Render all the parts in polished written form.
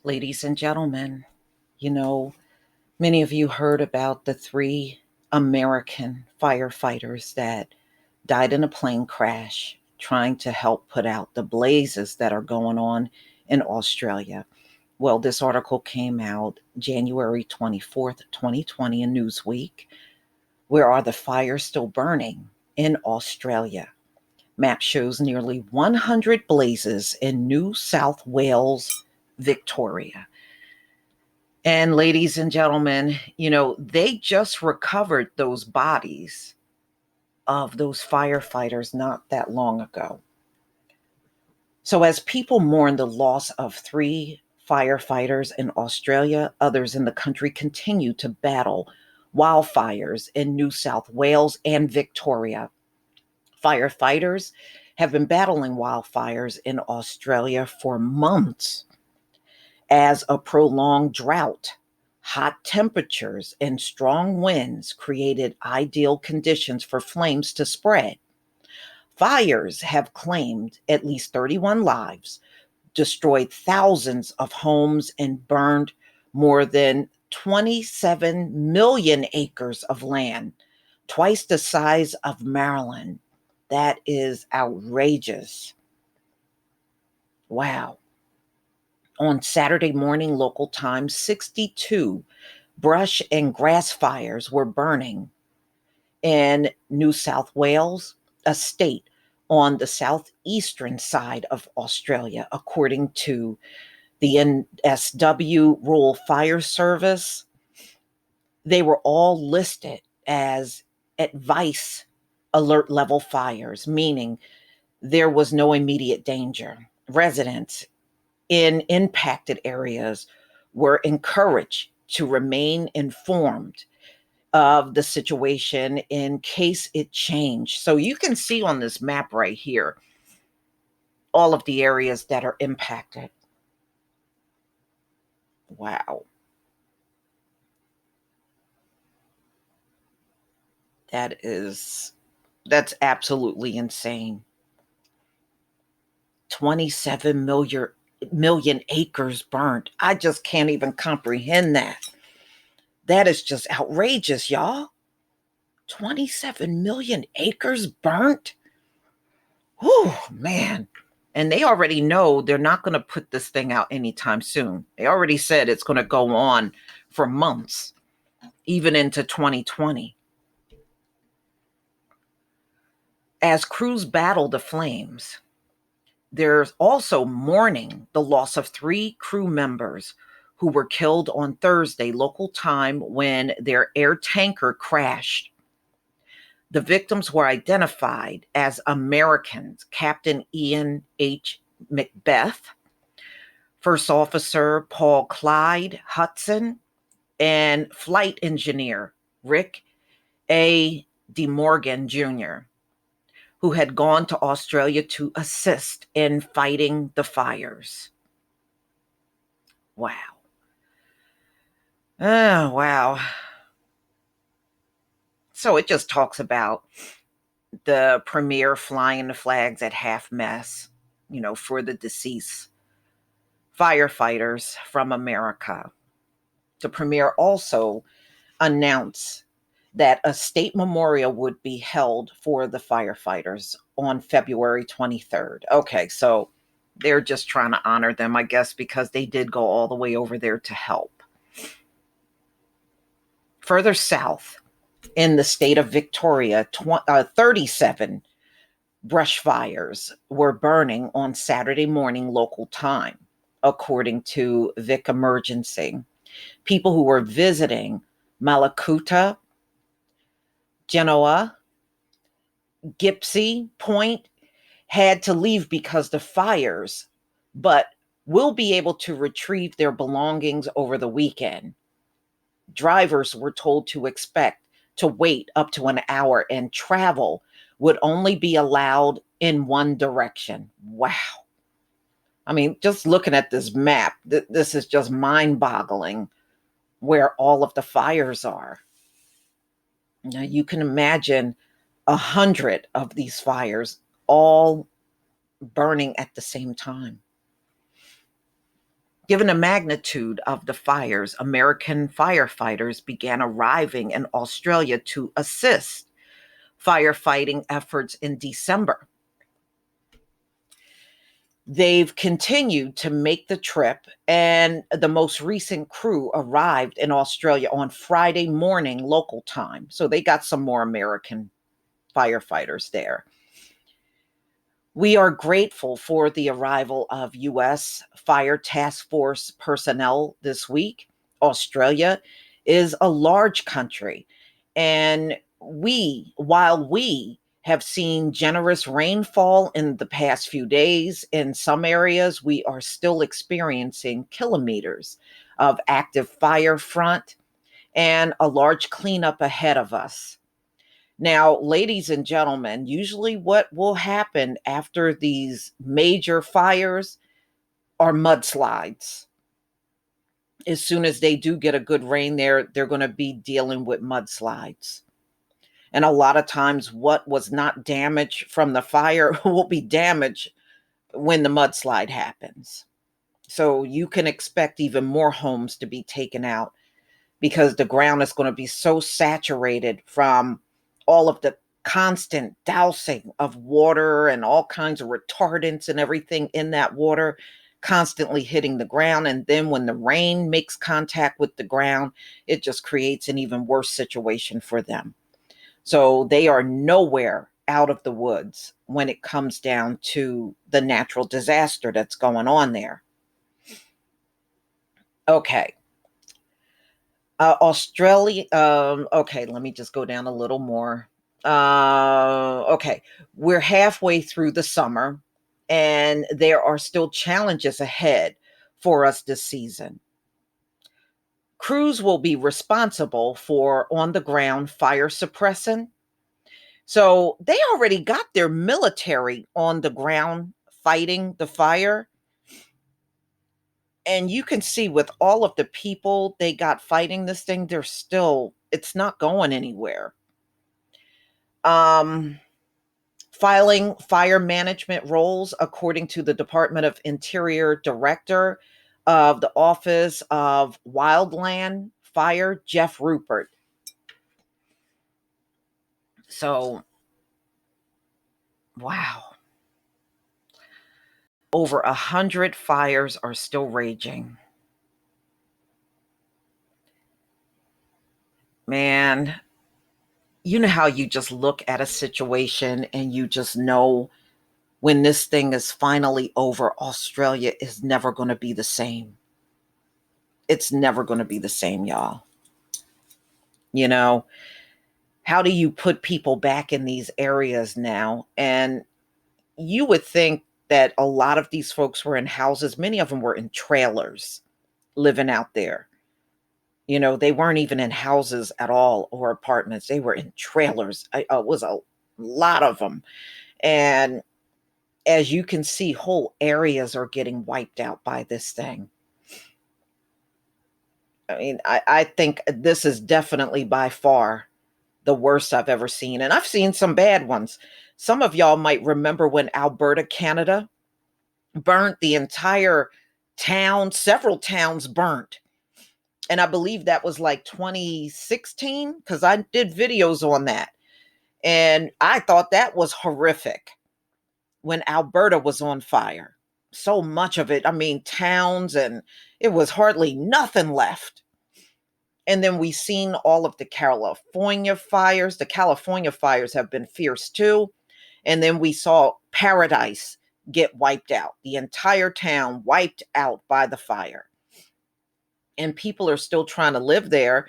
Ladies and gentlemen, you know, many of you heard about the three American firefighters that died in a plane crash trying to help put out the blazes that are going on in Australia. Well, this article came out January 24th, 2020 in Newsweek. Where are the fires still burning in Australia? Map shows nearly 100 blazes in New South Wales, Victoria. And ladies and gentlemen, they just recovered those bodies of those firefighters not that long ago. So, as people mourn the loss of three firefighters in Australia, others in the country continue to battle wildfires in New South Wales and Victoria. Firefighters have been battling wildfires in Australia for months as a prolonged drought, hot temperatures, and strong winds created ideal conditions for flames to spread. Fires have claimed at least 31 lives, destroyed thousands of homes, and burned more than 27 million acres of land, twice the size of Maryland. That is outrageous. Wow. On Saturday morning local time, 62 brush and grass fires were burning in New South Wales, a state on the southeastern side of Australia, according to the NSW Rural Fire Service. They were all listed as advice alert level fires, meaning there was no immediate danger. Residents in impacted areas were encouraged to remain informed of the situation in case it changed. So you can see on this map right here all of the areas that are impacted. Wow. That's absolutely insane. 27 million acres burnt. I just can't even comprehend that. That is just outrageous, y'all. 27 million acres burnt? Whew, man. And they already know they're not going to put this thing out anytime soon. They already said it's going to go on for months, even into 2020. As crews battle the flames, there's also mourning the loss of three crew members who were killed on Thursday local time when their air tanker crashed. The victims were identified as Americans: Captain Ian H. Macbeth, First Officer Paul Clyde Hudson, and Flight Engineer Rick A. DeMorgan Jr., who had gone to Australia to assist in fighting the fires. Wow. Oh, wow. So it just talks about the premier flying the flags at half mast, for the deceased firefighters from America. The premier also announced that a state memorial would be held for the firefighters on February 23rd. Okay, so they're just trying to honor them, I guess, because they did go all the way over there to help. Further south in the state of Victoria, 37 brush fires were burning on Saturday morning local time, according to Vic Emergency. People who were visiting Malakuta, Genoa, Gipsy Point had to leave because the fires, but will be able to retrieve their belongings over the weekend. Drivers were told to expect to wait up to an hour, and travel would only be allowed in one direction. Wow. I mean, just looking at this map, this is just mind-boggling where all of the fires are. Now, you can imagine 100 of these fires all burning at the same time. Given the magnitude of the fires, American firefighters began arriving in Australia to assist firefighting efforts in December. They've continued to make the trip, and the most recent crew arrived in Australia on Friday morning local time. So they got some more American firefighters there. We are grateful for the arrival of U.S. Fire Task Force personnel this week. Australia is a large country, and while we have seen generous rainfall in the past few days, in some areas, we are still experiencing kilometers of active fire front and a large cleanup ahead of us. Now, ladies and gentlemen, usually what will happen after these major fires are mudslides. As soon as they do get a good rain there, they're going to be dealing with mudslides. And a lot of times, what was not damaged from the fire will be damaged when the mudslide happens. So you can expect even more homes to be taken out because the ground is going to be so saturated from all of the constant dousing of water and all kinds of retardants and everything in that water constantly hitting the ground. And then when the rain makes contact with the ground, it just creates an even worse situation for them. So they are nowhere out of the woods when it comes down to the natural disaster that's going on there. Okay. Australia. Okay, let me just go down a little more. Okay, we're halfway through the summer, and there are still challenges ahead for us this season. Crews will be responsible for on the ground fire suppressant. So they already got their military on the ground fighting the fire. And you can see with all of the people they got fighting this thing, it's not going anywhere. Um, Filing fire management roles, according to the Department of Interior Director of the Office of Wildland Fire, Jeff Rupert. So, wow. Over 100 fires are still raging. Man, you know how you just look at a situation and you just know when this thing is finally over, Australia is never going to be the same. It's never going to be the same, y'all. You know, how do you put people back in these areas now? And you would think that a lot of these folks were in houses. Many of them were in trailers living out there. You know, they weren't even in houses at all or apartments. They were in trailers. It was a lot of them. And as you can see, whole areas are getting wiped out by this thing. I mean, I think this is definitely by far the worst I've ever seen. And I've seen some bad ones. Some of y'all might remember when Alberta, Canada burnt the entire town, several towns burnt. And I believe that was like 2016 because I did videos on that. And I thought that was horrific when Alberta was on fire. So much of it, I mean, towns, and it was hardly nothing left. And then we seen all of the California fires. The California fires have been fierce too. And then we saw Paradise get wiped out, the entire town wiped out by the fire. And people are still trying to live there.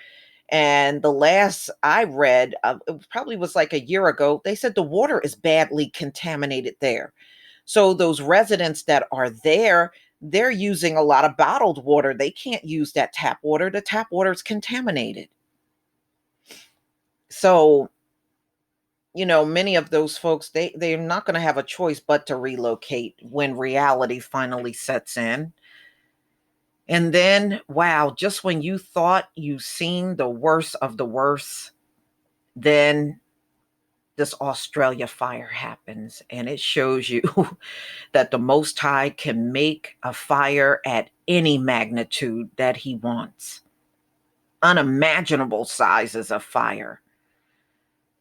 And the last I read, it probably was like a year ago, they said the water is badly contaminated there. So those residents that are there, they're using a lot of bottled water. They can't use that tap water. The tap water is contaminated. So, you know, many of those folks, they're not going to have a choice but to relocate when reality finally sets in. And then, wow, just when you thought you seen the worst of the worst, then this Australia fire happens, and it shows you that the Most High can make a fire at any magnitude that he wants. Unimaginable sizes of fire,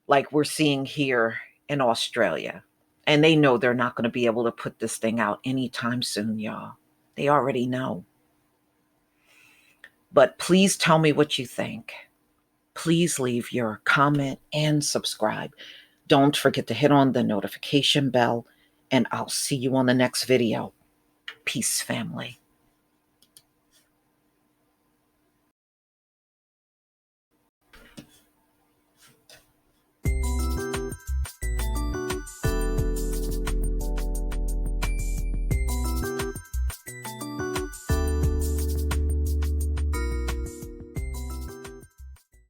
like we're seeing here in Australia. And they know they're not going to be able to put this thing out anytime soon, y'all. They already know. But please tell me what you think. Please leave your comment and subscribe. Don't forget to hit on the notification bell, and I'll see you on the next video. Peace, family.